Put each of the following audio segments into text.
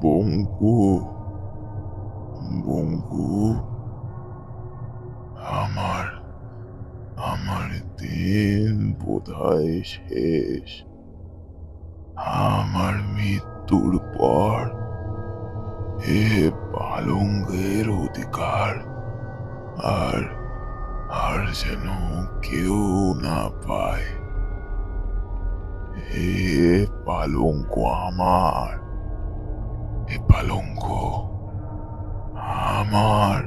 বঙ্কু, বঙ্কু, আমার আমার দিন বোধহয় শেষ। আমার মৃত্যুর পর এ পালঙ্কের অধিকার আর আর যেন কেউ না পায়। এ পালঙ্ক আমার, এ পালঙ্ক আমার।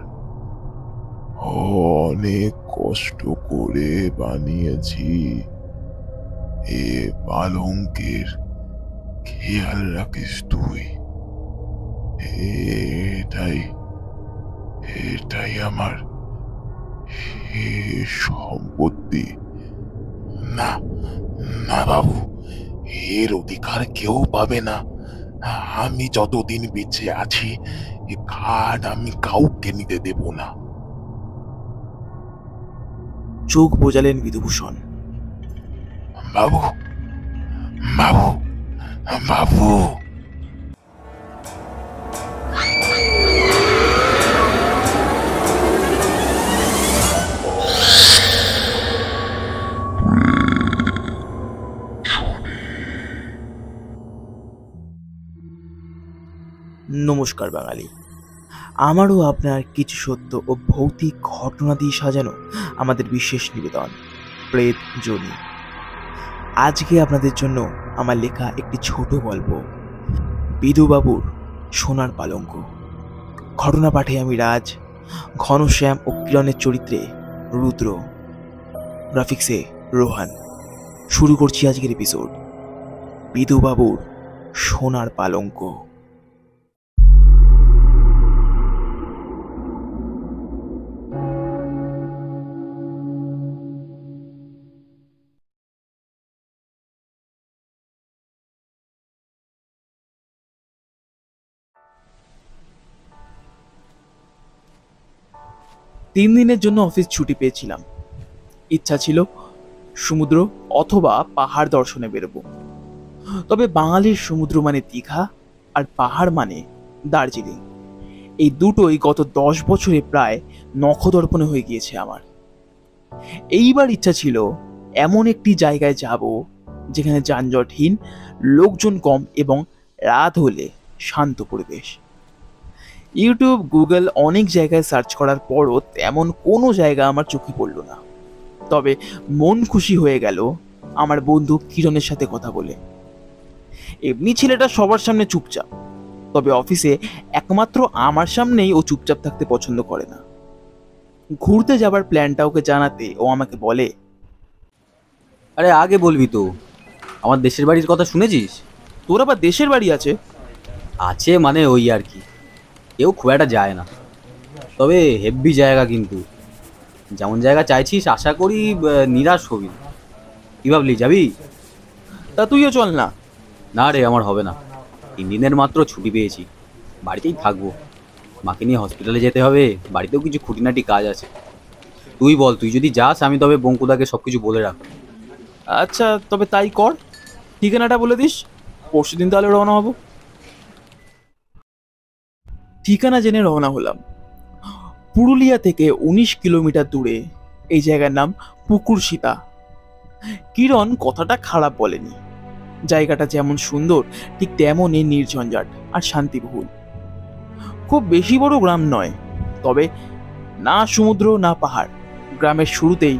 অনেক কষ্ট করে বানিয়েছি। এ পালঙ্কের খেয়াল রাখিস তুই। এটাই এটাই আমার সম্পত্তি। না না বাবু, এর অধিকার কেউ পাবে না। আমি যতদিন বেঁচে আছি এ খাট আমি কাউকে নিতে দেব না। চোখ বোঝালেন বিধুভূষণ। বাবু, বাবু, বাবু। নমস্কার বাঙালি। আমারও আপনার কিছু সত্য ও ভৌতিক ঘটনা দিয়ে সাজানো আমাদের বিশেষ নিবেদন প্রেত জনি। আজকে আপনাদের জন্য আমার লেখা একটি ছোট গল্প, বিধুবাবুর সোনার পালঙ্ক। ঘটনা পাঠে আমি রাজ, ঘনশ্যাম ও কিরণের চরিত্রে রুদ্র, গ্রাফিক্সে রোহান। শুরু করছি আজকের এপিসোড, বিধুবাবুর সোনার পালঙ্ক। 3 দিনের জন্য অফিস ছুটি পেয়েছিলাম। ইচ্ছা ছিল সমুদ্র অথবা পাহাড় দর্শনে বেরোবো। তবে বাঙালির সমুদ্র মানে দীঘা আর পাহাড় মানে দার্জিলিং। এই দুটোই গত 10 বছরে প্রায় নখদর্পণে হয়ে গিয়েছে আমার। এইবার ইচ্ছা ছিল এমন একটি জায়গায় যাব যেখানে যানজটহীন, লোকজন কম এবং রাত হলে শান্ত পরিবেশ। ইউটিউব, গুগল অনেক জায়গায় সার্চ করার পরও তেমন কোনো জায়গা আমার চোখে পড়ল না। তবে মন খুশি হয়ে গেল আমার বন্ধু কিরণের সাথে কথা বলে। এমনি ছেলেটা সবার সামনে চুপচাপ, তবে অফিসে একমাত্র আমার সামনেই ও চুপচাপ থাকতে পছন্দ করে না। ঘুরতে যাবার প্ল্যানটা ওকে জানাতে ও আমাকে বলে, আরে আগে বলবি তো, আমার দেশের বাড়ির কথা শুনেছিস? তোর আবার দেশের বাড়ি আছে? আছে মানে ওই আর কি, কেউ খুব একটা যায় না, তবে হেব্বি জায়গা কিন্তু। যেমন জায়গা চাইছিস আশা করি নিরাশ হবি। কি ভাবলি, যাবি? তা তুইও চল না। না রে, আমার হবে না। 3 দিনের মাত্র ছুটি পেয়েছি, বাড়িতেই থাকবো। মাকে নিয়ে হসপিটালে যেতে হবে, বাড়িতেও কিছু খুঁটিনাটি কাজ আছে। তুই বল, তুই যদি যাস আমি তবে বঙ্কুদাকে সব কিছু বলে রাখ। আচ্ছা, তবে তাই কর। ঠিকানাটা বলে দিস, পরশুদিন তাহলে রওনা হব। ঠিকানা জেনে রওনা হলাম। পুরুলিয়া থেকে 19 কিলোমিটার দূরে এই জায়গার নাম পুকুর সীতা। কিরণ কথাটা খারাপ বলেনি। জায়গাটা যেমন সুন্দর ঠিক তেমনই নির্ঝঞ্ঝাট আর শান্তিবহুল। খুব বেশি বড় গ্রাম নয়, তবে না সমুদ্র না পাহাড়। গ্রামের শুরুতেই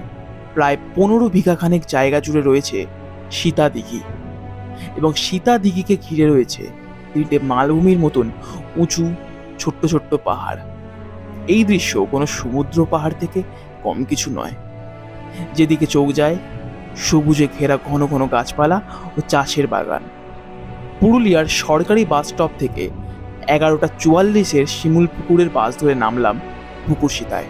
প্রায় 15 বিঘা খানেক জায়গা জুড়ে রয়েছে সীতা দিঘি, এবং সীতা দিঘিকে ঘিরে রয়েছে 3টে মালভূমির মতন উঁচু ছোট্ট ছোট্ট পাহাড়। এই দৃশ্য কোনো সমুদ্র পাহাড় থেকে কম কিছু নয়। যেদিকে চোখ যায় সবুজে ঘেরা ঘন ঘন গাছপালা ও চাষের বাগান। পুরুলিয়ার সরকারি বাস স্টপ থেকে 11:44 শিমুল পুকুরের বাস ধরে নামলাম পুকুর সীতায়।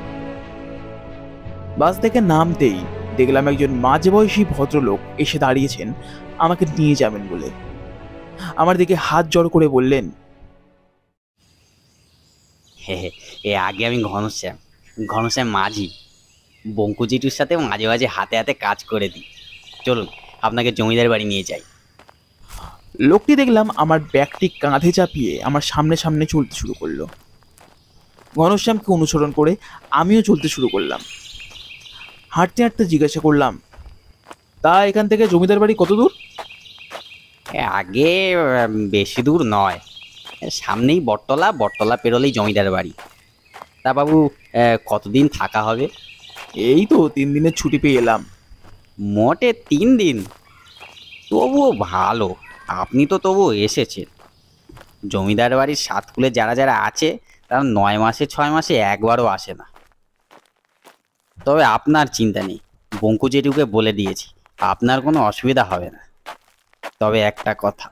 বাস থেকে নামতেই দেখলাম একজন মাঝবয়সী ভদ্রলোক এসে দাঁড়িয়েছেন আমাকে নিয়ে যাবেন বলে। আমার দিকে হাত জড় করে বললেন, এ আগে আমি ঘনশ্যাম, ঘনশ্যাম মাঝি। বঙ্কু জিটুর সাথে মাঝে মাঝে হাতে হাতে কাজ করে দিই। চলুন আপনাকে জমিদার বাড়ি নিয়ে যাই। লোকটি দেখলাম আমার ব্যাগটি কাঁধে চাপিয়ে আমার সামনে সামনে চলতে শুরু করলো। ঘনশ্যামকে অনুসরণ করে আমিও চলতে শুরু করলাম। হাঁটতে হাঁটতে জিজ্ঞাসা করলাম, তা এখান থেকে জমিদার বাড়ি কত দূর? আগে বেশি দূর নয়, সামনেই বটতলা, বটতলা পেরোলেই জমিদার বাড়ি। তা বাবু, কতদিন থাকা হবে? এই তো 3 দিনের ছুটি পেয়ে এলাম। মোটে 3 দিন? তবুও ভালো, আপনি তো তবুও এসেছেন। জমিদার বাড়ির সাতকুলে যারা যারা আছে তারা 9 মাসে 6 মাসে একবারও আসে না। তবে আপনার চিন্তা নেই, বঙ্কু জেঠুকে বলে দিয়েছি, আপনার কোনো অসুবিধা হবে না। তবে একটা কথা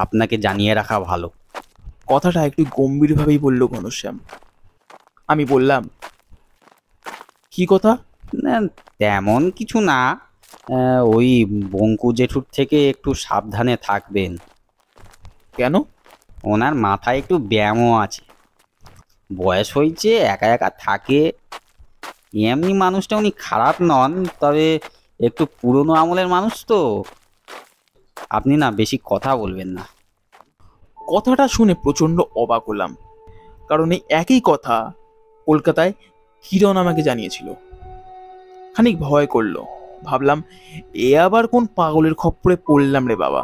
আপনাকে জানিয়ে রাখা ভালো। কথাটা একটু গম্ভীরভাবেই বলল ঘনশ্যাম। আমি বললাম, কি কথা? না, তেমন কিছু না, ওই বঙ্কু জেঠুর থেকে একটু সাবধানে থাকবেন। কেন? ওনার মাথায় একটু ব্যায়ামও আছে, বয়স হয়েছে, একা একা থাকে। এমনি মানুষটা উনি খারাপ নন, তবে একটু পুরনো আমলের মানুষ তো। আপনি না বেশি কথা বলবেন না। কথাটা শুনে প্রচন্ড অবাক হলাম, কারণ এই একই কথা কলকাতায় কিরণ আমাকে জানিয়েছিল। খানিক ভয় করলো, ভাবলাম এ আবার কোন পাগলের খপ্পরে পড়লাম রে বাবা।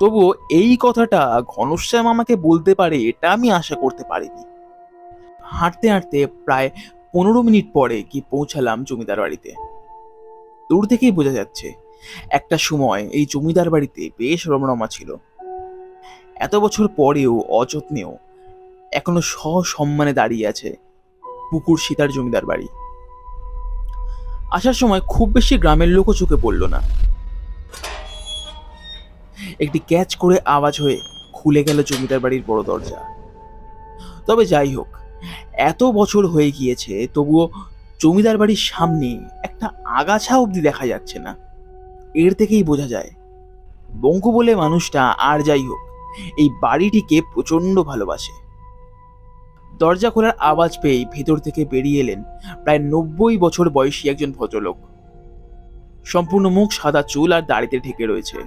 তবুও এই কথাটা ঘনশ্যাম আমাকে বলতে পারে এটা আমি আশা করতে পারিনি। হাঁটতে হাঁটতে প্রায় 15 মিনিট পরে কি পৌঁছালাম জমিদার বাড়িতে। দূর থেকেই বোঝা যাচ্ছে একটা সময় এই জমিদার বাড়িতে বেশ রমরমা ছিল। এত বছর পরেও অযত্নেও এখনো সসম্মানে দাঁড়িয়ে আছে পুকুর সীতার জমিদার বাড়ি। আসার সময় খুব বেশি গ্রামের লোকও চোখে পড়ল না। একটি ক্যাচ করে আওয়াজ হয়ে খুলে গেল জমিদার বাড়ির বড় দরজা। তবে যাই হোক, এত বছর হয়ে গিয়েছে তবুও জমিদার বাড়ির সামনে একটা আগাছা অবধি দেখা যাচ্ছে না। এর থেকেই বোঝা যায় বঙ্কু বলে মানুষটা আর যাই হোক এই বাড়িটিকে প্রচন্ড ভালোবাসে। দরজা খোলার আওয়াজ পেয়ে ভেতর থেকে বেরিয়ে এলেন প্রায় 90 বছর বয়সী একজন ভদ্রলোক। সম্পূর্ণ মুখ সাদা চুল আর দাড়িতে ঢেকে রয়েছে,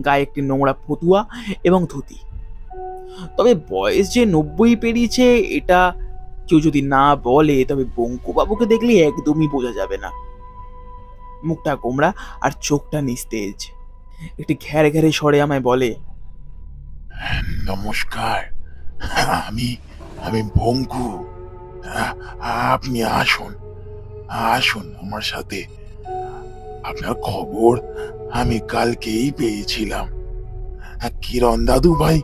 গায়ে একটি নোংরা ফতুয়া এবং ধুতি। তবে বয়স যে 90 পেরিয়েছে এটা কেউ যদি না বলে তবে বঙ্কু বাবুকে দেখলে একদমই বোঝা যাবে না। মুখটা গোমড়া আর চোখটা নিস্তেজ। একটি ঘ্যারে ঘ্যারে স্বরে আমায় বলে, নমস্কার, আমি আমি বঙ্কু। আ- আপনি আসুন, আসুন আমার সাথে। আপনার খবর আমি কালকেই পেয়েছিলাম। কিরণ দাদু ভাই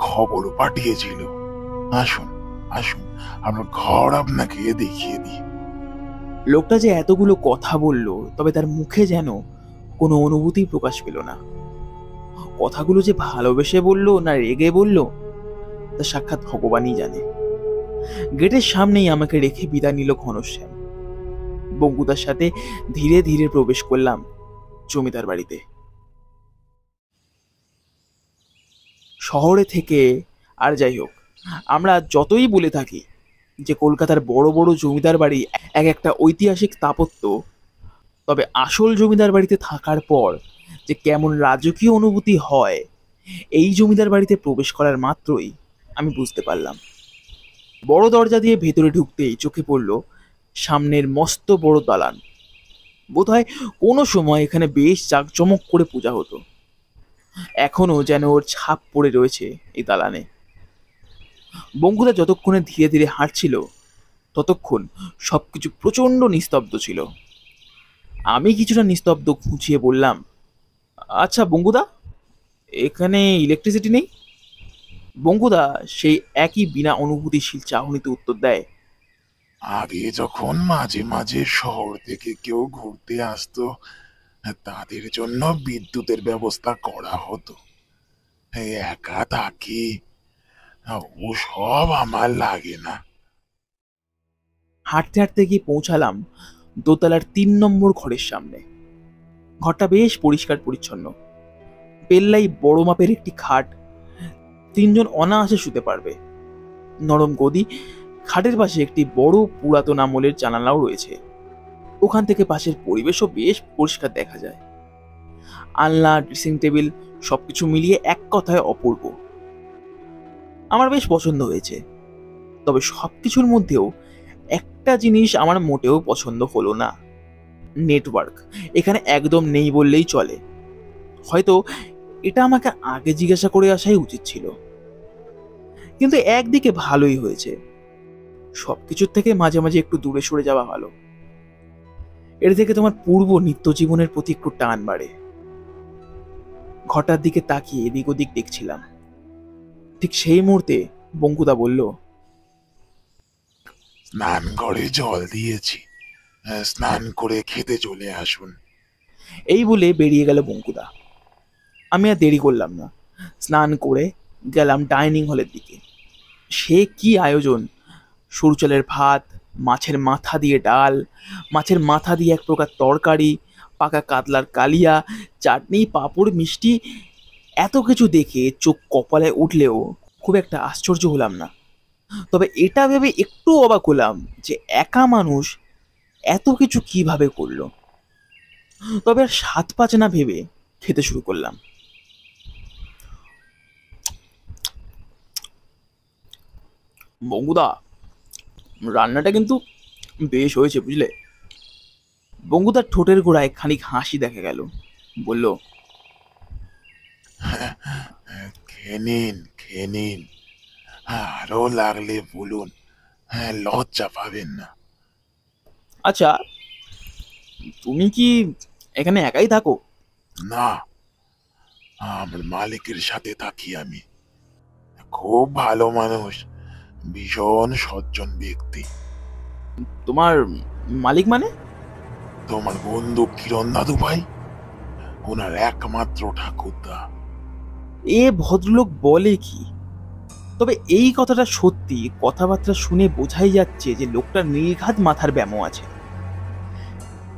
খবর পাঠিয়েছিল। আসুন, আসুন, আপনার ঘর আপনাকে দেখিয়ে দিই। লোকটা যে এতগুলো কথা বলল তবে তার মুখে যেন কোনো অনুভূতি প্রকাশ পেল না। কথাগুলো যে ভালোবেসে বলল না রেগে বলল তা সাক্ষাৎ ভগবানই জানে। গেটের সামনেই আমাকে রেখে বিদায় নিল ঘনশ্যাম। বঙ্কুদার সাথে ধীরে ধীরে প্রবেশ করলাম জমিদার বাড়িতে। শহরে থেকে আর যাই হোক, আমরা যতই বলে থাকি যে কলকাতার বড় বড় জমিদার বাড়ি এক একটা ঐতিহাসিক স্থাপত্য, তবে আসল জমিদার বাড়িতে থাকার পর যে কেমন রাজকীয় অনুভূতি হয় এই জমিদার বাড়িতে প্রবেশ করার মাত্রই আমি বুঝতে পারলাম। বড় দরজা দিয়ে ভেতরে ঢুকতেই চোখে পড়ল সামনের মস্ত বড় দালান। বোধহয় কোনো সময় এখানে বেশ জাঁকজমক করে পূজা হতো। এখনো যেন ওর ছাপ পড়ে রয়েছে এই দালানে। বঙ্কুদা যতক্ষণে ধীরে ধীরে হাঁটছিল ততক্ষণ সবকিছু প্রচন্ড নিস্তব্ধ ছিল। আমি কিছুটা নিস্তব্ধ খুঁচিয়ে বললাম, আচ্ছা বঙ্কুদা, এখানে ইলেকট্রিসিটি নেই? বঙ্কুদা সেই একই বিনা অনুভূতিশীল চাহনিতে উত্তর দেয়, আগে যখন মাঝে মাঝে শহর থেকে কেউ ঘুরতে আসতো তাদের জন্য বিদ্যুতের ব্যবস্থা করা হতো। একা থাকি, ও সব আমার লাগে না। হাঁটতে হাঁটতে গিয়ে পৌঁছালাম দোতলার 3 নম্বর ঘরের সামনে। ঘরটা বেশ পরিষ্কার পরিচ্ছন্ন। পেল্লাই বড় মাপের একটি খাট, 3 জন অনায়াসে শুতে পারবে। নরম গদি, খাটের পাশে একটি বড় পুরাতন আমলের জানালাও রয়েছে। ওখান থেকে পাশের পরিবেশও বেশ পরিষ্কার দেখা যায়। আলনা, ড্রেসিং টেবিল সবকিছু মিলিয়ে এক কথায় অপূর্ব। আমার বেশ পছন্দ হয়েছে, তবে সবকিছুর মধ্যেও একটা জিনিস আমার মোটেও পছন্দ হলো না। নেটওয়ার্ক এখানে একদম নেই বললেই চলে। হয়তো এটা আমাকে আগে জিজ্ঞাসা করে আসাই উচিত ছিল। কিন্তু একদিকে ভালোই হয়েছে, সবকিছুর থেকে মাঝে মাঝে একটু দূরে সরে যাওয়া ভালো। এর থেকে তোমার পূর্ব নিত্য জীবনের প্রতি একটু টান বাড়ে। ঘরটার দিকে তাকিয়ে এদিক ওদিক দেখছিলাম। ঠিক সেই মুহূর্তে বঙ্কুদা বলল, স্নান ঘরে জল দিয়েছি, স্নান করে খেতে চলে আসুন। এই বলে বেরিয়ে গেল বঙ্কুদা। আমি আর দেরি করলাম না, স্নান করে গেলাম ডাইনিং হলের দিকে। সে কি আয়োজন! সরু চালের ভাত, মাছের মাথা দিয়ে ডাল, মাছের মাথা দিয়ে এক প্রকার তরকারি, পাকা কাতলার কালিয়া, চাটনি, পাঁপড়, মিষ্টি। এত কিছু দেখে চোখ কপালে উঠলেও খুব একটা আশ্চর্য হলাম না। তবে এটা ভেবে একটু অবাক হলাম যে একা মানুষ এত কিছু কিভাবে করলো। তবে আর স্বাদ পাচ্ছে না ভেবে খেতে শুরু করলাম। বঙ্গুদা, রান্নাটা কিন্তু বেশ হয়েছে বুঝলে। বঙ্গুদার ঠোঁটের গোড়ায় খানিক হাসি দেখা গেল। বলল, খেয়ে নিন, খেয়ে নিন, আরো লাগলে বলুন, লজ্জা পাবেন না। আচ্ছা, তুমি কি এখানে একাই থাকো? না, আমার মালিকের সাথে থাকি আমি। খুব ভালো মানুষ, ভীষণ সজ্জন ব্যক্তি। তোমার মালিক মানে? তোমার বন্ধু কিরণ দাদু ভাই, ওনার একমাত্র ঠাকুরদা। এ ভদ্রলোক বলে কি! তবে এই কথাটা সত্যি। কথাবার্তা শুনে বোঝাই যাচ্ছে যে লোকটার নির্ঘাত মাথার ব্যামো আছে।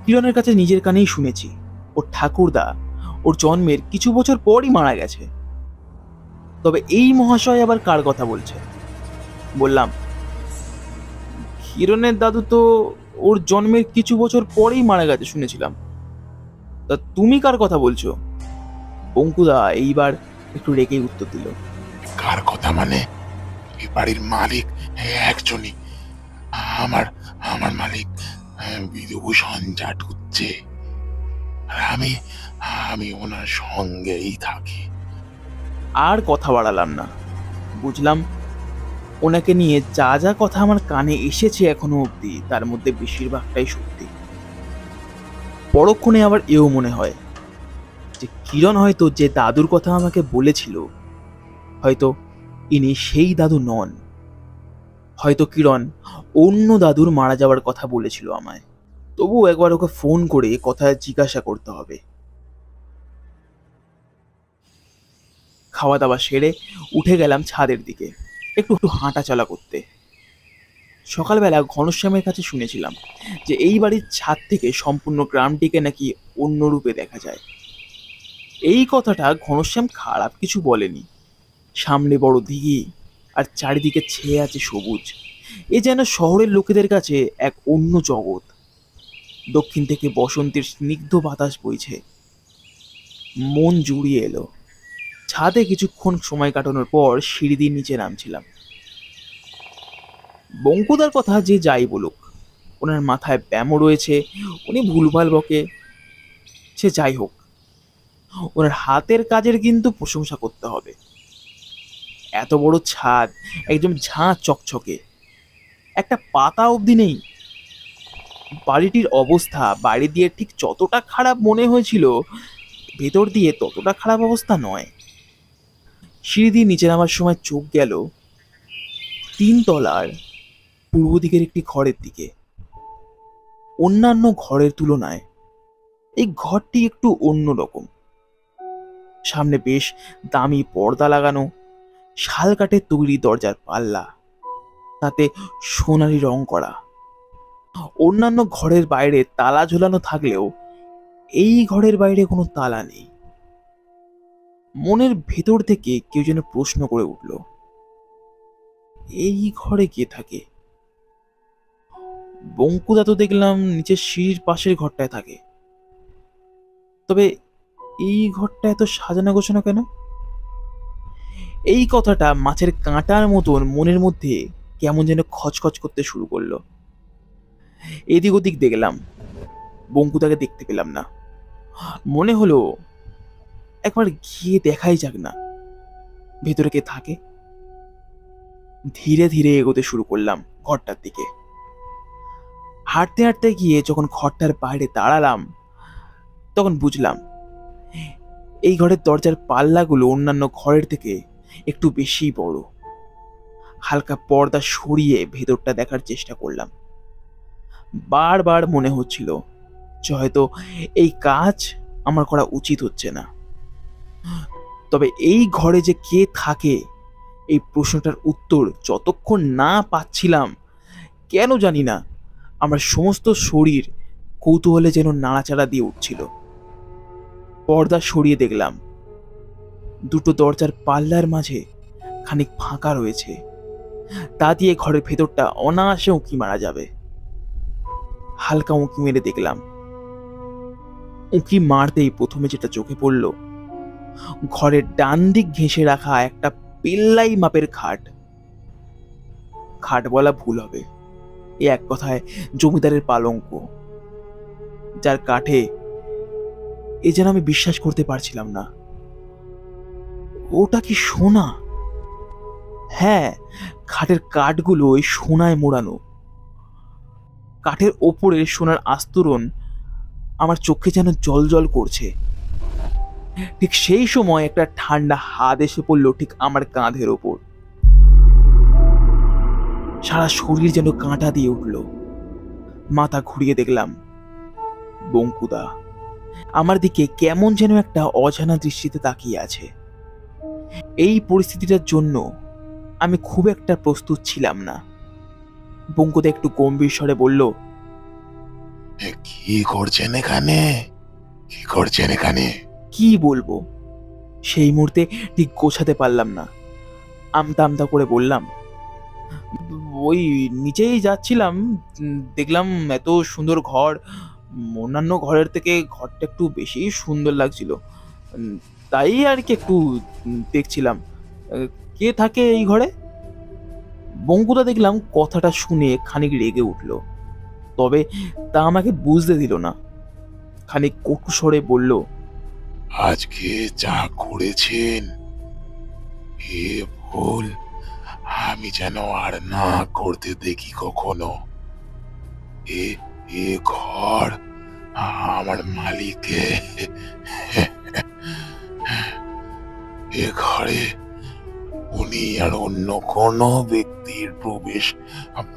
কিরণের কাছে নিজের কানেই শুনেছি ওর ঠাকুরদা ওর জন্মের কিছু বছর পরই মারা গেছে। তবে এই মহাশয় আবার কার কথা বলছে? বললাম, কিরণের দাদু তো ওর জন্মের কিছু বছর পরেই মারা গেছে শুনেছিলাম। তা তুমি কার কথা বলছো? বঙ্কুদা এইবার একটু রেগেই উত্তর দিল, কার কথা মানে? এই বাড়ির মালিক একজনই, আমার আমার মালিক বিধুভূষণ চাটুজ্জে। আর আমি আমি ওনার সঙ্গেই থাকি। আর কথা বাড়ালাম না। বুঝলাম ওনাকে নিয়ে যা যা কথা আমার কানে এসেছে এখনো অবধি তার মধ্যে বেশিরভাগটাই সত্যি। পরক্ষণে আবার এও মনে হয় যে কিরণ হয়তো যে দাদুর কথা আমাকে বলেছিল, হয়তো ইনি সেই দাদু নন। হয়তো কিরণ অন্য দাদুর মারা যাওয়ার কথা বলেছিল আমায়। তবুও একবার ওকে ফোন করে কথা জিজ্ঞাসা করতে হবে। খাওয়া দাওয়া সেরে উঠে গেলাম ছাদের দিকে একটু একটু হাঁটাচলা করতে। সকালবেলা ঘনশ্যামের কাছে শুনেছিলাম যে এই বাড়ির ছাদ থেকে সম্পূর্ণ গ্রামটিকে নাকি অন্য রূপে দেখা যায়। এই কথাটা ঘনশ্যাম খারাপ কিছু বলেনি। সামনে বড় দিঘি আর চারিদিকে ছেয়ে আছে সবুজ। এ যেন শহরের লোকেদের কাছে এক অন্য জগৎ। দক্ষিণ থেকে বসন্তের স্নিগ্ধ বাতাস বইছে, মন জুড়িয়ে এলো। ছাদে কিছুক্ষণ সময় কাটানোর পর সিঁড়ি দিয়ে নিচে নামছিলাম। বঙ্কুদার কথা যে যাই বলুক, ওনার মাথায় ব্যামো রয়েছে, উনি ভুলভাল বকে। সে যাই হোক, ওনার হাতের কাজের কিন্তু প্রশংসা করতে হবে। এত বড় ছাদ একদম ঝাঁ চকচকে, একটা পাতা অবধি নেই। বাড়িটির অবস্থা বাইরে দিয়ে ঠিক যতটা খারাপ মনে হয়েছিল, ভেতর দিয়ে ততটা খারাপ অবস্থা নয়। সিঁড়ি দিয়ে নিচে নামার সময় চোখ গেল 3 তলার পূর্ব দিকের একটি ঘরের দিকে। অন্যান্য ঘরের তুলনায় এই ঘরটি একটু অন্যরকম। সামনে বেশ দামি পর্দা লাগানো, শাল কাঠের তৈরি দরজার পাল্লা, তাতে সোনালি রং করা। অন্যান্য ঘরের বাইরে তালা ঝোলানো থাকলেও এই ঘরের বাইরে কোনো তালা নেই। মনের ভেতর থেকে কেউ যেন প্রশ্ন করে উঠল, এই ঘরে কে থাকে? বঙ্কুদা তো দেখলাম নিচের সিঁড়ির পাশের ঘরটায় থাকে। তবে এই ঘরটা এত সাজানো গোছানো কেন? এই কথাটা মাছের কাঁটার মতন মনের মধ্যে কেমন যেন খচখচ করতে শুরু করলো। এদিক ওদিক দেখলাম, বঙ্কুদাকে দেখতে পেলাম না। মনে হলো একবার গিয়ে দেখাই যাক না ভেতরে কে থাকে। ধীরে ধীরে এগোতে শুরু করলাম ঘরটার দিকে। হাঁটতে হাঁটতে গিয়ে যখন ঘরটার বাইরে দাঁড়ালাম, তখন বুঝলাম এই ঘরের দরজার পাল্লাগুলো অন্যান্য ঘরের থেকে একটু বেশি বড়। হালকা পর্দা সরিয়ে ভেতরটা দেখার চেষ্টা করলাম। বারবার মনে হচ্ছিল যে হয়তো এই কাজ আমার করা উচিত হচ্ছে না। তবে এই ঘরে যে কে থাকে এই প্রশ্নটার উত্তর যতক্ষণ না পাচ্ছিলাম, কেন জানি না আমার সমস্ত শরীর কৌতূহলে যেন নাড়াচাড়া দিয়ে উঠছিল। পর্দা সরিয়ে দেখলাম দুটো দরজার পাল্লার মাঝে খানিক ফাঁকা রয়েছে। তা দিয়ে ঘরের ভেতরটা অনায়াসে উঁকি মারা যাবে। হালকা উঁকি মেরে দেখলাম। উঁকি মারতেই প্রথমে যেটা চোখে পড়ল, ঘরের ডান দিক ঘেঁষে রাখা একটা পেল্লাই মাপের খাট। খাট বলা ভুল হবে, এ এক কথায় জমিদারের পালঙ্ক, যার কাঠে এ যেন আমি বিশ্বাস করতে পারছিলাম না। ওটা কি সোনা? হ্যাঁ, খাটের কাঠগুলো ওই সোনায় মোড়ানো। কাঠের ওপরে সোনার আস্তরণ আমার চোখে যেন জল করছে। ঠিক সেই সময় একটা ঠান্ডা হাত এসে পড়লো ঠিক আমার কাঁধের ওপর। সারা শরীর যেন কাঁটা দিয়ে উঠল। মাথা ঘুরিয়ে দেখলাম বঙ্কুদা আমার দিকে কেমন যেন একটা অজানা দৃষ্টিতে তাকিয়ে আছে। এই পরিস্থিতিটার জন্য আমি খুব একটা প্রস্তুত ছিলাম না। বঙ্কুদা একটু গম্ভীর স্বরে বলল, কি করছেন এখানে? কি করছেন এখানে? কি বলবো সেই মুহূর্তে ঠিক গোছাতে পারলাম না। আমতা আমতা করে বললাম, ওই নিচেই যাচ্ছিলাম, দেখলাম এত সুন্দর ঘর, অন্যান্য ঘরের থেকে ঘরটা একটু বেশি সুন্দর লাগছিল, তাই আর কি একটু দেখছিলাম। কে থাকে এই ঘরে? বঙ্কুদা দেখলাম কথাটা শুনে খানিক রেগে উঠল, তবে তা আমাকে বুঝতে দিল না। খানিক কটু স্বরে বলল, আজকে যা করেছেন এ ভুল আমি যেন আর না করতে দেখি কখনো। এ এ ঘর আমার মালিকে। এ ঘরে উনি আর অন্য কোনো ব্যক্তির প্রবেশ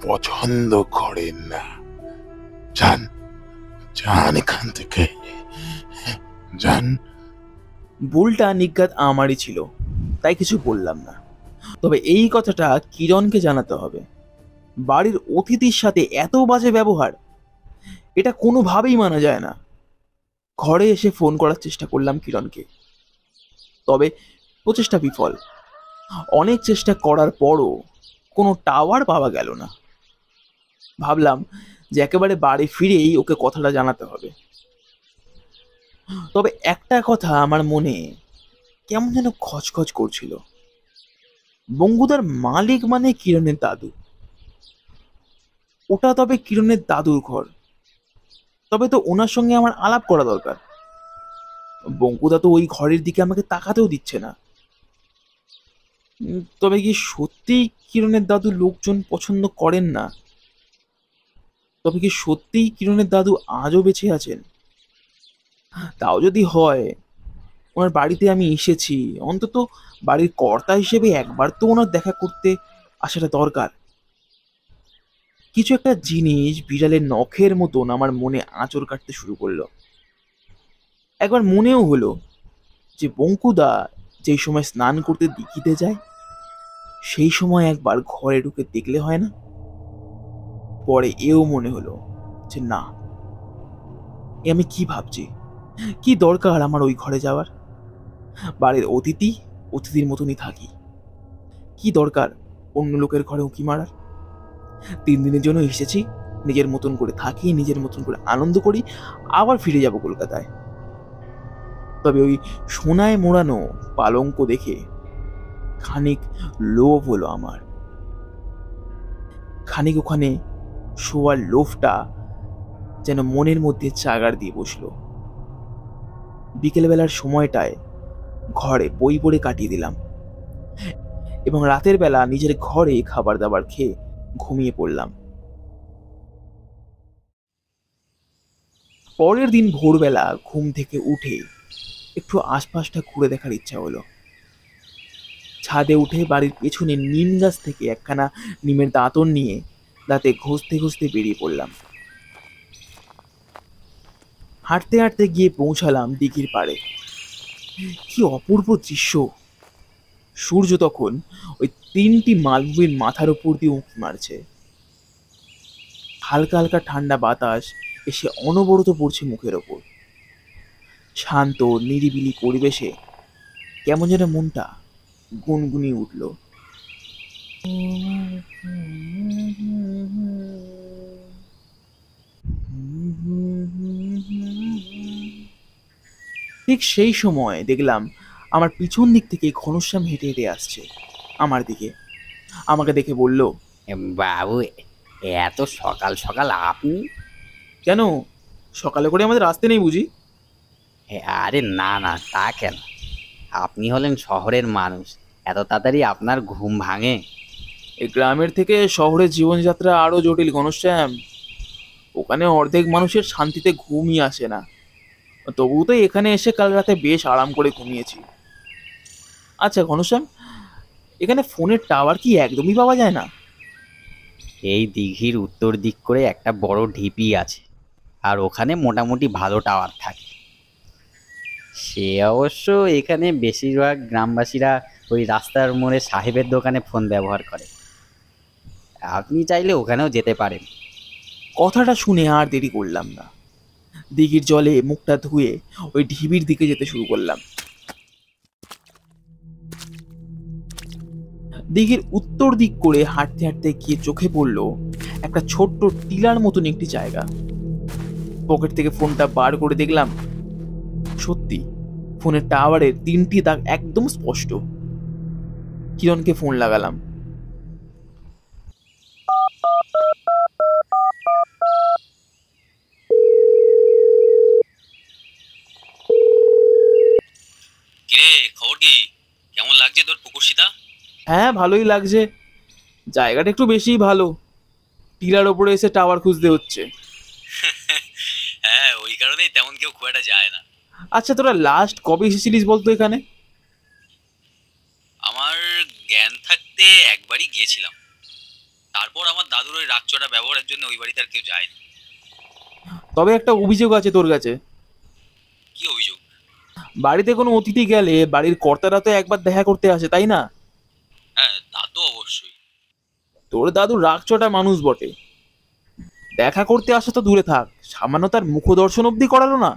পছন্দ করেন না। যান, যান এখান থেকে, যান। ভুলটা নিজ্ঞাত আমারই ছিল, তাই কিছু বললাম না। তবে এই কথাটা কিরণকে জানাতে হবে। বাড়ির অতিথির সাথে এত বাজে ব্যবহার, এটা কোনোভাবেই মানা যায় না। ঘরে এসে ফোন করার চেষ্টা করলাম কিরণকে, তবে প্রচেষ্টা বিফল। অনেক চেষ্টা করার পরও কোনো টাওয়ার পাওয়া গেল না। ভাবলাম যে একেবারে বাড়ি ফিরেই ওকে কথাটা জানাতে হবে। তবে একটা কথা আমার মনে কেমন যেন খচখচ করছিল। বঙ্কুদার মালিক মানে কিরণের দাদু। ওটা তবে কিরণের দাদুর ঘর, তবে তো ওনার সঙ্গে আমার আলাপ করা দরকার। বঙ্কুদা তো ওই ঘরের দিকে আমাকে তাকাতেও দিচ্ছে না। তবে কি সত্যিই কিরণের দাদু লোকজন পছন্দ করেন না? তবে কি সত্যিই কিরণের দাদু আজও বেঁচে আছেন? তাও যদি হয়, ওনার বাড়িতে আমি এসেছি, অন্তত বাড়ির কর্তা হিসেবে একবার তো ওনার দেখা করতে আসাটা দরকার। কিছু একটা জিনিস বিড়ালের নখের মতন আমার মনে আঁচড় কাটতে শুরু করলো। একবার মনেও হলো যে বঙ্কুদা যেই সময় স্নান করতে দিঘিতে যায়, সেই সময় একবার ঘরে ঢুকে দেখলে হয় না? পরে এও মনে হলো যে না, এ আমি কি ভাবছি, কি দরকার আমার ওই ঘরে যাওয়ার? বাড়ির অতিথি অতিথির মতনই থাকি, কি দরকার অন্য লোকের ঘরে উঁকি মারার? 3 দিনের জন্য এসেছি, নিজের মতন করে থাকি, নিজের মতন করে আনন্দ করি, আবার ফিরে যাব কলকাতায়। তবে ওই সোনায় মোড়ানো পালঙ্ক দেখে খানিক লোভ হলো আমার। খানিক ওখানে শোয়ার লোভটা যেন মনের মধ্যে চাগার দিয়ে বসলো। বিকেলবেলার সময়টায় ঘরে বই পড়ে কাটিয়ে দিলাম এবং রাতের বেলা নিজের ঘরে খাবার দাবার খেয়ে ঘুমিয়ে পড়লাম। পরের দিন ভোরবেলা ঘুম থেকে উঠে একটু আশপাশটা ঘুরে দেখার ইচ্ছা হলো। ছাদে উঠে বাড়ির পেছনে নিম গাছ থেকে একখানা নিমের দাঁতন নিয়ে দাঁতে ঘষতে ঘষতে বেরিয়ে পড়লাম। হাঁটতে হাঁটতে গিয়ে পৌঁছালাম দিঘির পাড়ে। কি অপূর্ব দৃশ্য! সূর্য তখন ওই 3টি মালভূমির মাথার উপর দিয়ে উঁকি মারছে। হালকা হালকা ঠান্ডা বাতাস এসে অনবরত পড়ছে মুখের ওপর। শান্ত নিরিবিলি পরিবেশে কেমন যেন মনটা গুনগুনিয়ে উঠল। ঠিক সেই সময় দেখলাম আমার পিছন দিক থেকে ঘনশ্যাম হেঁটে হেঁটে আসছে আমার দিকে। আমাকে দেখে বলল, বাবু, এত সকাল সকাল আপনি? কেন, সকালে করে আমাদের আসতে নেই বুঝি? আরে না না, তা কেন? আপনি হলেন শহরের মানুষ, এত তাড়াতাড়ি আপনার ঘুম ভাঙে? এই গ্রামের থেকে শহরের জীবনযাত্রা আরো জটিল ঘনশ্যাম। ওখানে অর্ধেক মানুষের শান্তিতে ঘুমই আসে না, তবু তো এখানে এসে কাল রাতে বেশ আরাম করে ঘুমিয়েছি। আচ্ছা ঘনশ্যাম, এখানে ফোনের টাওয়ার কি একদমই পাওয়া যায় না? এই দিঘির উত্তর দিক করে একটা বড় ঢিপি আছে, আর ওখানে মোটামুটি ভালো টাওয়ার থাকে। সে অবশ্য এখানে বেশিরভাগ গ্রামবাসীরা ওই রাস্তার মোড়ে সাহেবের দোকানে ফোন ব্যবহার করে। আপনি চাইলে ওখানেও যেতে পারেন। কথাটা শুনে আর দেরি করলাম না, দিঘির জলে মুখটা ধুয়ে ওই ঢিবির দিকে যেতে শুরু করলাম। দিঘির উত্তর দিক করে হাঁটতে হাঁটতে গিয়ে চোখে পড়লো একটা ছোট্ট টিলার মতন একটি জায়গা। পকেট থেকে ফোনটা বার করে দেখলাম, সত্যি ফোনের টাওয়ারের 3টি দাগ একদম স্পষ্ট। কিরণকে ফোন লাগালাম। কিরে, খবর কি? কেমন লাগছে তোর পুকুরশিতা? হ্যাঁ, ভালোই লাগছে। জায়গাটা একটু বেশিই ভালো, টিলার ওপরে এসে টাওয়ার খুঁজতে হচ্ছে। হ্যাঁ, ওই কারণেই তেমন কেউ খুব একটা যায় না। আচ্ছা, তোরা লাস্ট কবে এসেছিলিস বলতো এখানে? আমার জ্ঞান থাকতে একবারই গিয়েছিলাম, তারপর আমার দাদুর ওই রাগচটা ব্যবহারের জন্য ওই বাড়িতে আর কেউ যায়নি। তবে একটা অভিযোগ আছে তোর কাছে। কি অভিযোগ? বাড়িতে কোনো অতিথি গেলে বাড়ির কর্তারা তো একবার দেখা করতে আসে, তাই না? হ্যাঁ, তা তো অবশ্যই। তোর দাদু রাগচটা মানুষ বটে, দেখা করতে আসা তো দূরে থাক, সামান্য তার মুখ দর্শন অব্দি করালো না।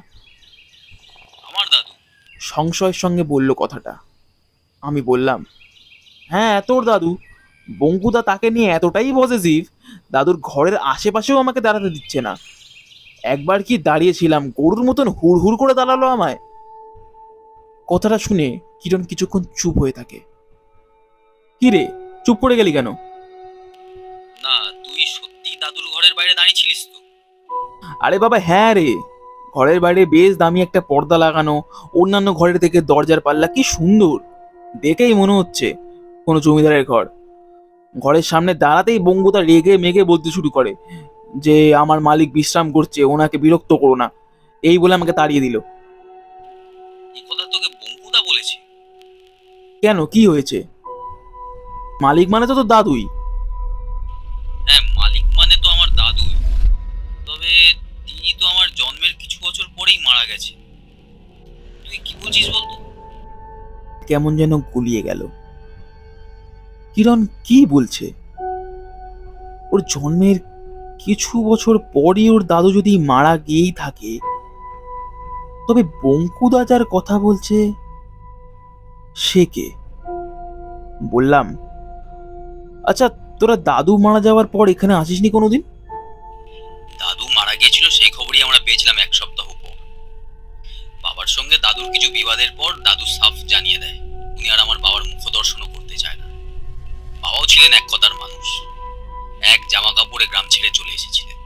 আমার দাদু? সংশয়ের সঙ্গে বলল কথাটা। আমি বললাম, হ্যাঁ তোর দাদু। বঙ্কুদা তাকে নিয়ে এতটাই পজেসিভ, দাদুর ঘরের আশেপাশেও আমাকে দাঁড়াতে দিচ্ছে না। একবার কি দাঁড়িয়েছিলাম, গরুর মতন হুড় হুড় করে দাঁড়ালো আমায়। কথাটা শুনে কিরণ কিছুক্ষণ চুপ হয়ে থাকে। কি রে, চুপ করে গেলি কেন? না, তুই সত্যি দাদুর ঘরের বাইরে দাঁড়িয়েছিলিস তো? আরে বাবা হ্যাঁ রে, ঘরের বাইরে বেশ দামি একটা পর্দা লাগানো, অন্যান্য ঘরের থেকে দরজার পাল্লা কি সুন্দর, দেখেই মনে হচ্ছে কোনো জমিদারের ঘর। ঘরের সামনে দাঁড়াতেই বঙ্গুদা রেগে মেগে বলতে শুরু করে যে আমার মালিক বিশ্রাম করছে, ওনাকে বিরক্ত করো না, এই বলে আমাকে তাড়িয়ে দিল। এই কথা তোকে বঙ্কুদা বলেছে? কেন, কি হয়েছে? মালিক মানে তো তোর দাদুই। হ্যাঁ, মালিক মানে তো আমার দাদু, তবে তিনি তো আমার জন্মের কিছু বছর পরেই মারা গেছে। তুই কি বলছিস বলতো? কেমন যেন গুলিয়ে গেল। কিরণ কি বলছে? ওর জন্মের কিছু বছর পরই ওর দাদু যদি মারা গিয়েই থাকে, তবে বঙ্কুদা যার কথা বলছে সে কে? বললাম, আচ্ছা তোরা দাদু মারা যাওয়ার পর এখানে আসিসনি কোনোদিন? দাদু মারা গিয়েছিল সেই খবরই আমরা পেয়েছিলাম 1 সপ্তাহ পর। বাবার সঙ্গে দাদু দাদুর কিছু বিবাদের পর দাদু সাফ জানিয়ে দেয় উনি আর আমার বাবার মুখ দর্শনও করতে চায় না। বাবাও ছিলেন এক কথার মানুষ, এক জামা কাপড়ে গ্রাম ছেড়ে চলে এসেছিলেন।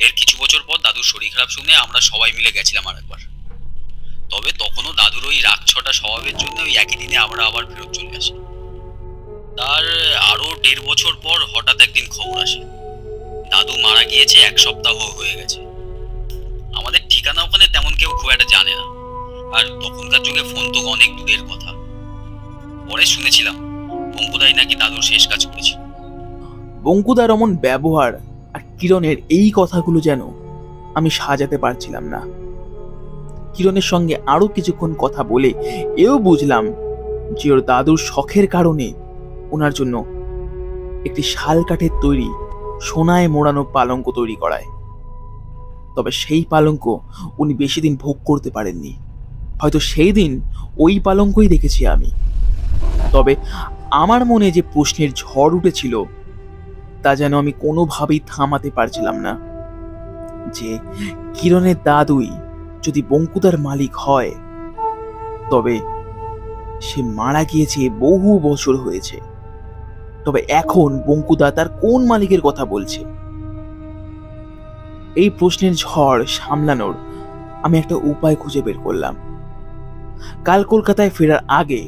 এর কিছু বছর পর দাদুর শরীর খারাপ শুনে আমরা সবাই মিলে গেছিলাম আর একবার। তবে তখনও দাদুর ওই রাগ ছটা স্বভাবের জন্য ওই একই দিনে আমরা আবার ফেরত চলে আসি। তার আরো 1.5 বছর পর হঠাৎ একদিন খবর আসে দাদু মারা গিয়েছে, 1 সপ্তাহ হয়ে গেছে। আমাদের ঠিকানা ওখানে তেমন কেউ খুব একটা জানে না, আর তখনকার যুগে ফোন তো অনেক দূরের কথা। পরে শুনেছিলাম বঙ্কুদাই নাকি দাদুর শেষ কাজ করেছিল। বঙ্কুদার অমন ব্যবহার আর কিরণের এই কথাগুলো যেন আমি সাজাতে পারছিলাম না। কিরণের সঙ্গে আরো কিছুক্ষণ কথা বলে এও বুঝলাম যে ওর দাদুর শখের কারণে ওনার জন্য একটি শাল কাঠের তৈরি সোনায় মোড়ানো পালঙ্ক তৈরি করায়। তবে সেই পালঙ্ক উনি বেশি দিন ভোগ করতে পারেননি। হয়তো সেই দিন ওই পালঙ্কই দেখেছি আমি। তবে আমার মনে যে প্রশ্নের ঝড় উঠেছিল তা যেন আমি কোনোভাবেই থামাতে পারছিলাম না, যে কিরণের দাদুই যদি বঙ্কুদার মালিক হয় তবে সে মারা গিয়েছে বহু বছর হয়েছে। তবে এখন বঙ্কুদা তার কোন মালিকের কথা বলছে? এই প্রশ্নের ঝড় সামলানোর আমি একটা উপায় খুঁজে বের করলাম। কাল কলকাতায় ফেরার আগে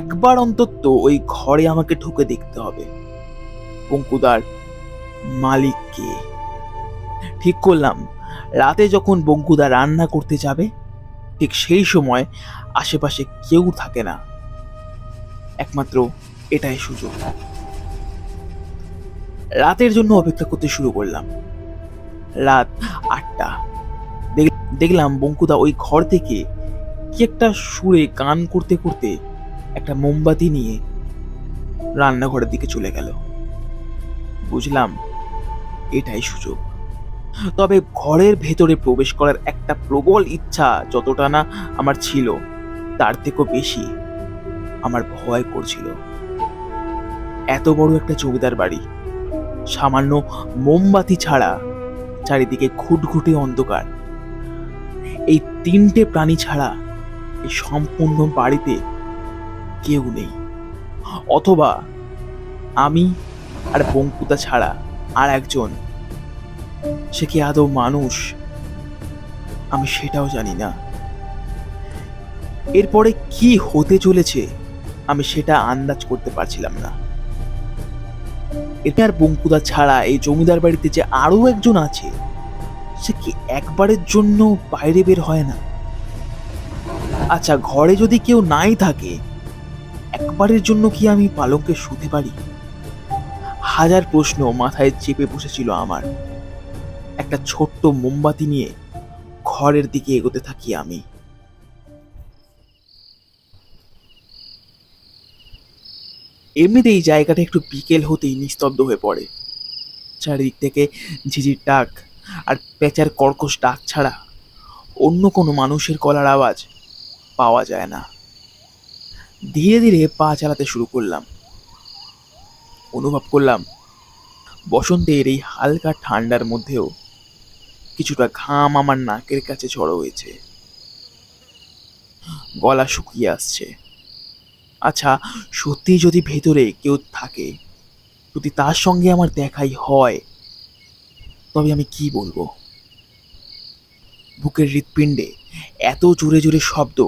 একবার অন্তত ওই ঘরে আমাকে ঢুকে দেখতে হবে বঙ্কুদার মালিক কে। ঠিক করলাম রাতে যখন বঙ্কুদা রান্না করতে যাবে ঠিক সেই সময় আশেপাশে কেউ থাকে না, একমাত্র এটাই সুযোগ। রাতের জন্য অপেক্ষা করতে শুরু করলাম। রাত 8টা। দেখলাম বঙ্কুদা ওই ঘর থেকে কি একটা সুরে গান করতে করতে একটা মোমবাতি নিয়ে রান্নাঘরের দিকে চলে গেল। বুঝলাম এটাই সুযোগ। তবে ঘরের ভেতরে প্রবেশ করার একটা প্রবল ইচ্ছা যতটা না আমার ছিল তার থেকেও বেশি আমার ভয় করছিল। এত বড় একটা জমিদার বাড়ি, সামান্য মোমবাতি ছাড়া চারিদিকে ঘুটঘুটে অন্ধকার। এই 3টে প্রাণী ছাড়া এই সম্পূর্ণ বাড়িতে কেউ নেই, অথবা আমি আর বঙ্কুদা ছাড়া আর একজন। সে কি আদৌ মানুষ আমি সেটাও জানি না। এরপরে কি হতে চলেছে আমি সেটা আন্দাজ করতে পারছিলাম না। এতে আর বঙ্কুদা ছাড়া এই জমিদার বাড়িতে যে আরো একজন আছে সে কি একবারের জন্য বাইরে বের হয় না? আচ্ছা, ঘরে যদি কেউ নাই থাকে একবারের জন্য কি আমি পালঙ্কে শুতে পারি? হাজার প্রশ্ন মাথায় চেপে বসেছিল আমার। একটা ছোট্ট মোমবাতি নিয়ে ঘরের দিকে এগোতে থাকি আমি। এমনিতেই জায়গাটা একটু বিকেল হতেই নিস্তব্ধ হয়ে পড়ে। চারিদিক থেকে ঝিঝির ডাক আর পেঁচার কর্কশ ডাক ছাড়া অন্য কোনো মানুষের গলার আওয়াজ পাওয়া যায় না। ধীরে ধীরে পা চালাতে শুরু করলাম। অনুভব করলাম বসন্তের এই হালকা ঠান্ডার মধ্যেও কিছুটা ঘাম আমার নাকের কাছে জড়ো হয়েছে, গলা শুকিয়ে আসছে। আচ্ছা, সত্যি যদি ভেতরে কেউ থাকে, যদি তার সঙ্গে আমার দেখাই হয়, তবে আমি কি বলবো? বুকের হৃৎপিণ্ডে এত জোরে জোরে শব্দ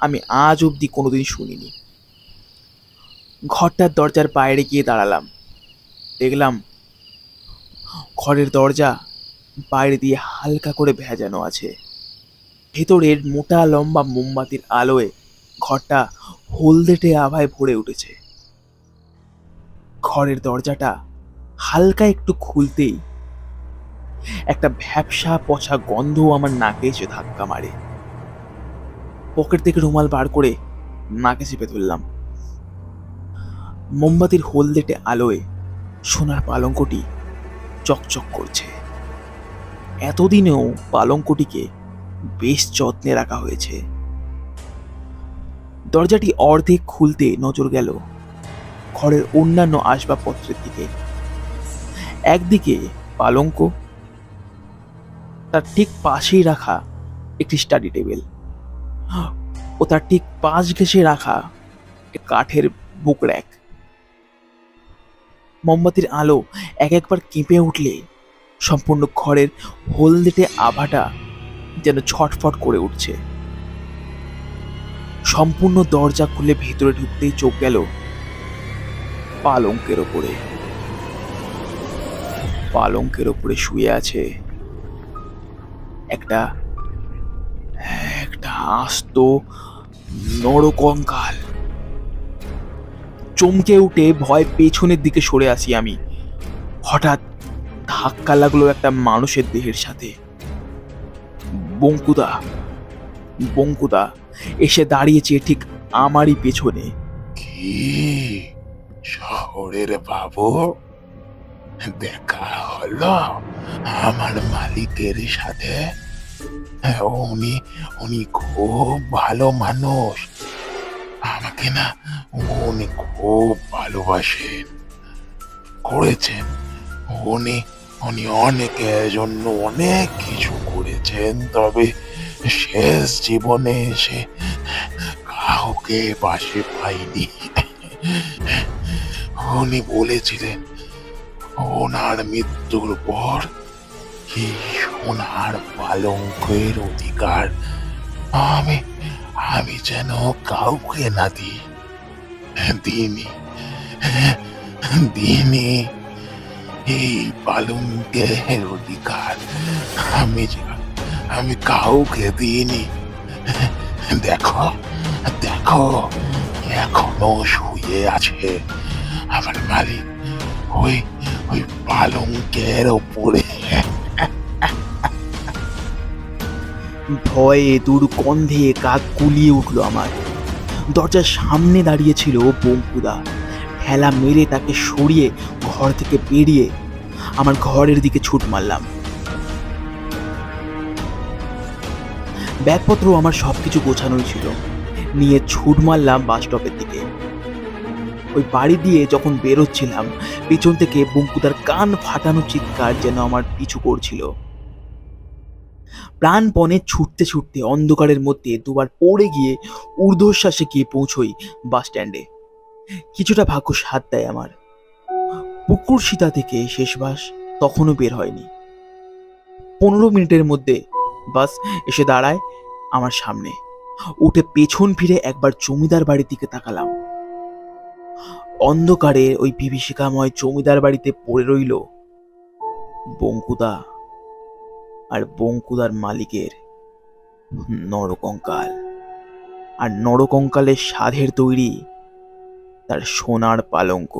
আমি আজ অবধি কোনোদিন শুনিনি। ঘরটার দরজার বাইরে গিয়ে দাঁড়ালাম। দেখলাম ঘরের দরজা বাইরে দিয়ে হালকা করে ভেজানো আছে। ভেতরের মোটা লম্বা মোমবাতির আলোয় ঘরটা হলদেটে আভায় ভরে উঠেছে। ঘরের দরজাটা হালকা একটু খুলতেই একটা ভ্যাপসা পচা গন্ধ আমার নাকে এসে ধাক্কা মারে। পকেট থেকে রুমাল বার করে নাকে চেপে ধরলাম। মোমবাতির হলদেটে আলোয় সোনার পালঙ্কটি চকচক করছে। এতদিনেও পালঙ্কটিকে বেশ যত্নে রাখা হয়েছে। দরজাটি অর্ধেক খুলতে নজর গেল ঘরের অন্যান্য আসবাবপত্রের দিকে। একদিকে পালঙ্ক, তার ঠিক পাশেই রাখা একটি স্টাডি টেবিল। ও তার ঠিক পাশ ঘেঁষে রাখা কাঠের বুক র্যাক। মোমবাতির আলো এক একবার কেঁপে উঠলে সম্পূর্ণ ঘরের হলদেটে আভাটা যেন ছটফট করে উঠছে। সম্পূর্ণ দরজা খুলে ভেতরে ঢুকতেই চোখ গেল পালঙ্কের ওপরে। পালঙ্কের ওপরে শুয়ে আছে একটা আস্ত নরকঙ্কাল। চমকে উঠে ভয় পেছনের দিকে সরে আসি আমি। হঠাৎ ধাক্কা লাগলো একটা মানুষের দেহের সাথে। বঙ্কুদা এসে দাঁড়িয়েছে ঠিক আমারই পেছনে। কি শহরের বাবু, দেখা হলো আমার মালিকের সাথে? উনি খুব ভালো মানুষ, আমাকে না উনি খুব ভালোবাসেন করেছেন। উনি অনেকের জন্য অনেক কিছু করেছেন, তবে শেষ জীবনে এসে কাউকে পাশে পাইনি। উনি বলেছিলেন ওনার মৃত্যুর পর কি সোনার পালঙ্কের অধিকার আমি যেন কাউকে না দিইনি। এই পালঙ্কের অধিকার আমি কাউকে দিইনি। দেখো এখনো শুয়ে আছে আমার মালিক ওই পালঙ্কের ওপরে। ভয়ে দুর্গন্ধে কাক কুলিয়ে উঠলো আমার। দরজার সামনে দাঁড়িয়েছিল বঙ্কুদা। ঠেলা মেরে তাকে সরিয়ে ঘর থেকে বেরিয়ে আমার ঘরের দিকে ছুট মারলাম। ব্যাগপত্র আমার সবকিছু গোছানোই ছিল, নিয়ে ছুট মারলাম বাস স্টপের দিকে। ওই বাড়ি দিয়ে যখন বেরোচ্ছিলাম, পিছন থেকে বঙ্কুদার কান ফাটানো চিৎকার যেন আমার পিছু করছিল। প্রাণপণে ছুটতে ছুটতে অন্ধকারের মধ্যে দুবার পড়ে গিয়ে ঊর্ধ্বশ্বাসে গিয়ে পৌঁছই বাস স্ট্যান্ডে। কিছুটা ভাগ্য সাথ দেয় আমার। পুকুরশিতা থেকে শেষ বাস তখনও বের হয়নি। 15 মিনিটের মধ্যে বাস এসে দাঁড়ায় আমার সামনে। উঠে পেছন ফিরে একবার জমিদার বাড়ির দিকে তাকালাম। অন্ধকারে ওই বিভীষিকাময় জমিদার বাড়িতে পড়ে রইল বঙ্কুদা আর বঙ্কুদার মালিকের নরকঙ্কাল, আর নরকঙ্কালের সাধের তৈরি তার সোনার পালঙ্ক।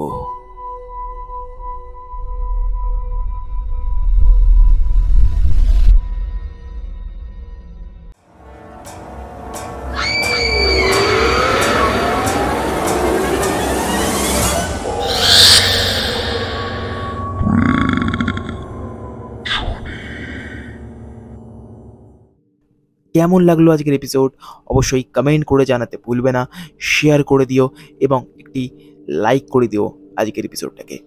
কেমন লাগলো আজকের এপিসোড অবশ্যই কমেন্ট করে জানাতে ভুলবে না। শেয়ার করে দিও এবং একটি লাইক করে দিও আজকের এপিসোডটাকে।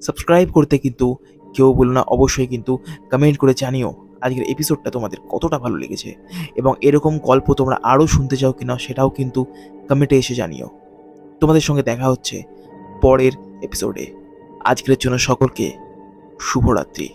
সাবস্ক্রাইব করতে কিন্তু কেউ বলো না, অবশ্যই কিন্তু কমেন্ট করে জানিও আজকের এপিসোডটা তোমাদের কতটা ভালো লেগেছে, এবং এরকম গল্প তোমরা আরও শুনতে চাও কিনা সেটাও কিন্তু কমেন্টে এসে জানিও। তোমাদের সঙ্গে দেখা হচ্ছে পরের এপিসোডে। আজকের জন্য সকলকে শুভরাত্রি।